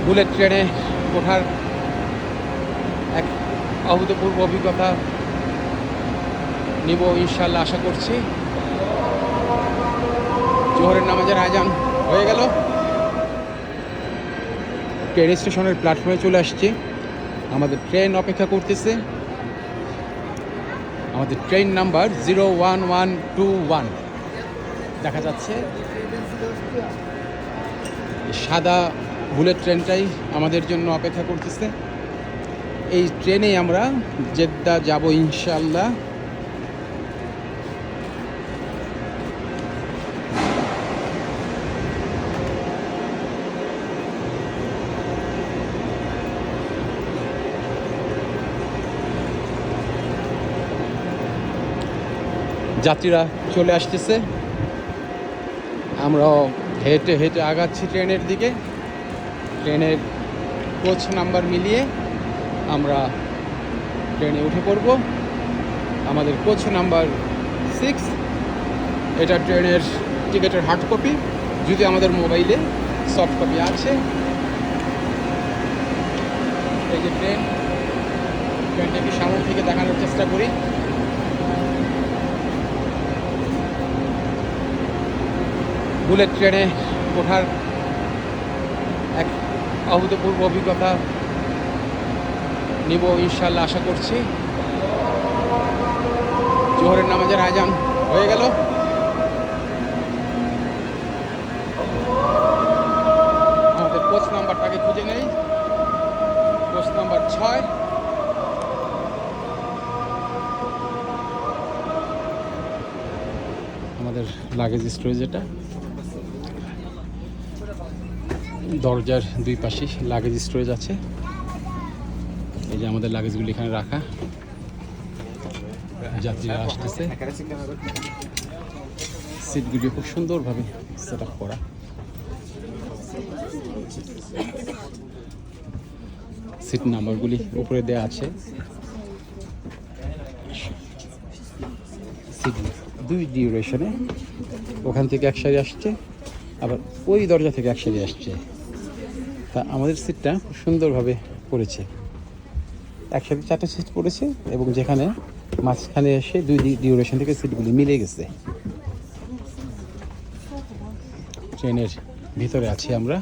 Bullet ট্রেনে ওঠার এক অভূতপূর্ব অভিজ্ঞতা নিব ইনশাল্লাহ, আশা করছি। জোহরের নামাজের আজান হয়ে গেল, ট্রেন স্টেশনের প্ল্যাটফর্মে চলে আসছি। আমাদের ট্রেন অপেক্ষা করতেছে। আমাদের ট্রেন নাম্বার 01121 দেখা যাচ্ছে। সাদা বুলেট ট্রেনটাই আমাদের জন্য অপেক্ষা করতেছে। এই ট্রেনেই আমরা জেদ্দা যাব ইনশাল্লাহ। যাত্রীরা চলে আসতেছে, আমরাও হেঁটে হেঁটে আগাচ্ছি ট্রেনের দিকে। ট্রেনের কোচ নাম্বার মিলিয়ে আমরা ট্রেনে উঠে পড়ব। আমাদের কোচ নাম্বার 6। এটা ট্রেনের টিকিটের হার্ড কপি, যদি আমাদের মোবাইলে সফট কপি আছে। এই যে ট্রেনটাকে সামনে থেকে দেখানোর চেষ্টা করি। বুলেট ট্রেনে ওঠার এক অভূতপূর্ব অভিজ্ঞতা নিব ইনশাল্লাহ, আশা করছি। জোহরের নামাজের আজান হয়ে গেল, আমাদের কোচ নাম্বারটাকে খুঁজে নেই। Coach number 6। আমাদের লাগেজ স্টোরেজ, এটা দরজার দুই পাশে লাগেজ স্টোরেজ আছে। এই যে আমাদের লাগেজগুলি এখানে রাখা। যাত্রীরা আসতেছে। সিটগুলি খুব সুন্দরভাবে সেট আপ করা। সিট নাম্বারগুলি উপরে দেওয়া আছে। সিট দুই ডিউরেশনে, ওখান থেকে এক সারি আসছে, আবার ওই দরজা থেকে এক সারি আসছে। তা আমাদের সিটটা খুব সুন্দরভাবে পড়েছে। একসাথে 4টে সিট পড়েছে, এবং যেখানে মাঝখানে এসে দুই ডিউরেশন থেকে সিটগুলি মিলে গেছে। ট্রেনের ভিতরে আছি আমরা।